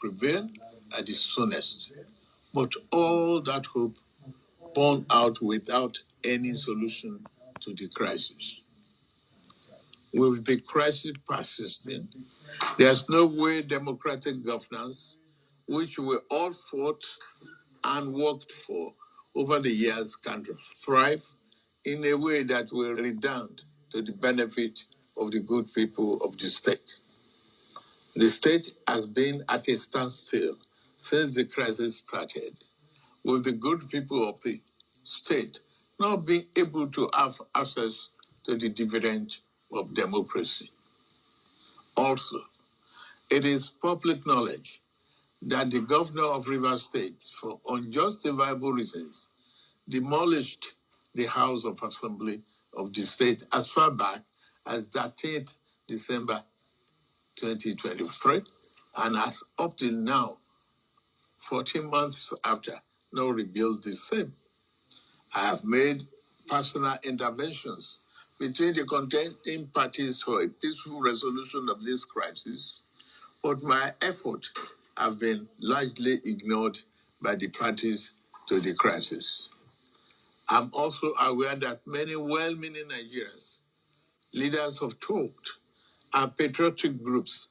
prevail at the soonest. But all that hope borne out without any solution to the crisis. With the crisis persisting, there's no way democratic governance, which we all fought and worked for over the years, can thrive in a way that will redound to the benefit of the good people of the state. The state has been at a standstill since the crisis started, with the good people of the state not being able to have access to the dividend of democracy. Also, it is public knowledge that the governor of Rivers State, for unjustifiable reasons, demolished the House of Assembly of the state as far back as 13th December 2023, and has up till now, 14 months after, now rebuilt the same. I have made personal interventions between the contending parties for a peaceful resolution of this crisis, but my efforts have been largely ignored by the parties to the crisis. I'm also aware that many well-meaning Nigerians, leaders of thought, and patriotic groups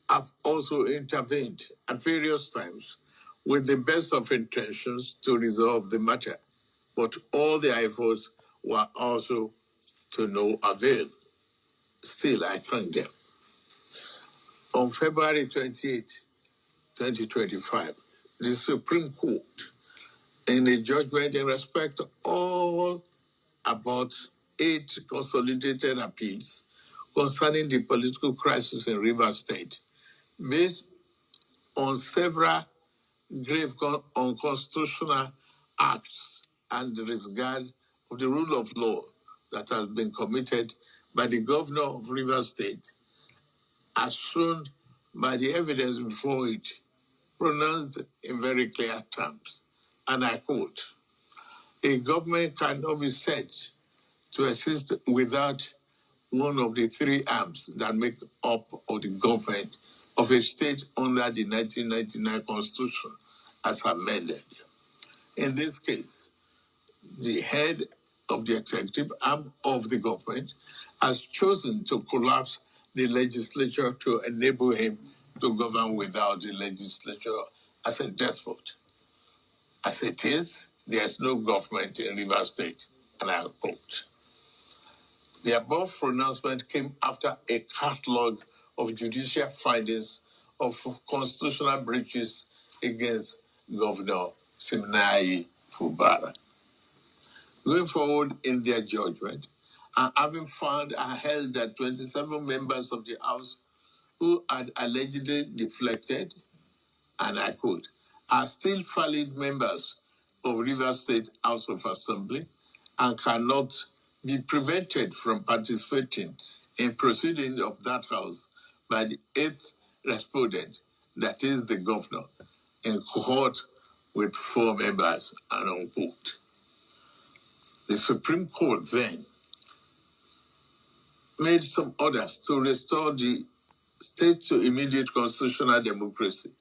have also intervened at various times with the best of intentions to resolve the matter, but all their efforts were also to no avail. Still, I thank them. On February 28, 2025, the Supreme Court, in a judgment in respect to all about 8 consolidated appeals concerning the political crisis in Rivers State, based on several grave unconstitutional acts and the disregard of the rule of law that has been committed by the governor of Rivers State, as shown by the evidence before it, pronounced in very clear terms. And I quote, "A government cannot be said to exist without one of the 3 arms that make up of the government of a state under the 1999 Constitution as amended. In this case, the head of the executive arm of the government has chosen to collapse the legislature to enable him to govern without the legislature as a despot. As it is, there is no government in Rivers State," and I quote. The above pronouncement came after a catalog of judicial findings of constitutional breaches against Governor Siminalayi Fubara. Going forward in their judgment, and having found and held that 27 members of the House who had allegedly deflected, and I quote, "are still valid members of Rivers State House of Assembly and cannot be prevented from participating in proceedings of that House by the 8th respondent, that is the governor, in cohort with 4 members," and unquote. The Supreme Court then made some orders to restore the state to immediate constitutional democracy.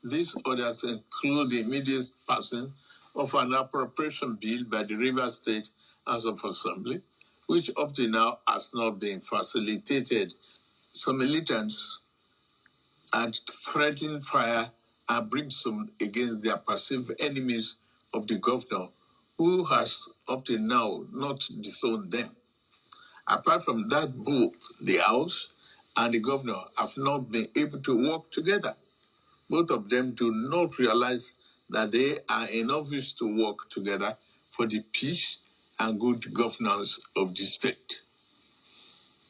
These orders include the immediate passing of an appropriation bill by the Rivers State House of Assembly, which up to now has not been facilitated. Some militants had threatened fire and brimstone against their perceived enemies of the governor, who has up to now not disowned them. Apart from that, both the House and the governor have not been able to work together. Both of them do not realize that they are in office to work together for the peace and good governance of the state.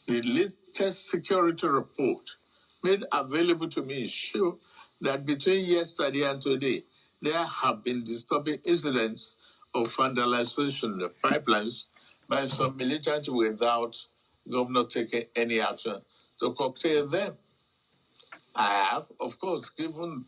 The latest security report made available to me show that between yesterday and today, there have been disturbing incidents of vandalization of pipelines by some militants without governor taking any action to curtail them. I have, of course, given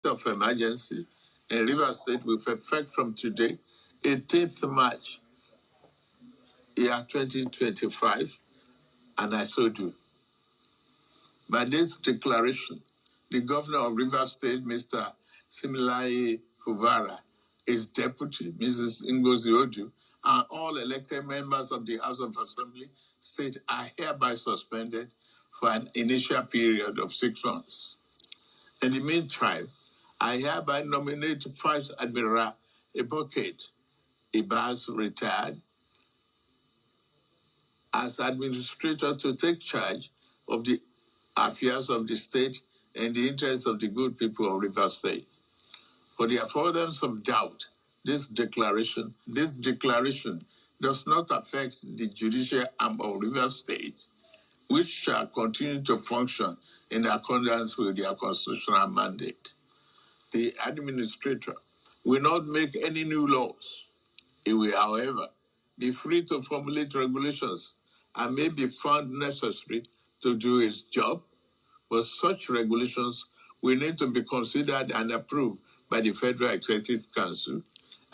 of emergency in Rivers State with effect from today, 18th March, year 2025, and I so do. By this declaration, the governor of Rivers State, Mr. Similaye Fubara, his deputy, Mrs. Ngozi Odu, and all elected members of the House of Assembly state are hereby suspended for an initial period of 6 months. In the meantime, I hereby nominate Vice Admiral Eboket Ibas, retired, as administrator to take charge of the affairs of the state and the interests of the good people of Rivers State. For the avoidance of doubt, this declaration does not affect the judicial arm of Rivers State, which shall continue to function in accordance with their constitutional mandate. The administrator will not make any new laws. He will, however, be free to formulate regulations and may be found necessary to do his job, but such regulations will need to be considered and approved by the Federal Executive Council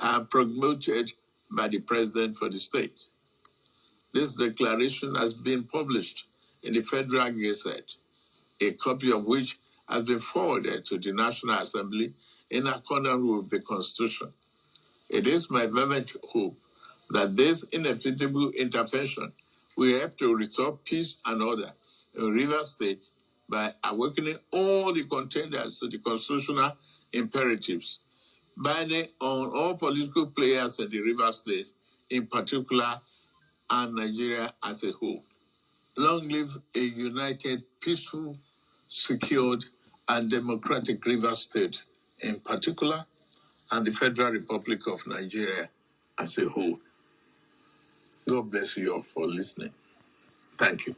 and promoted by the President for the state. This declaration has been published in the Federal Gazette, a copy of which has been forwarded to the National Assembly in accordance with the Constitution. It is my fervent hope that this inevitable intervention will help to restore peace and order in Rivers State by awakening all the contenders to the constitutional imperatives, binding on all political players in the Rivers State in particular and Nigeria as a whole. Long live a united, peaceful, secured, and democratic Rivers State in particular, and the Federal Republic of Nigeria as a whole. God bless you all for listening. Thank you.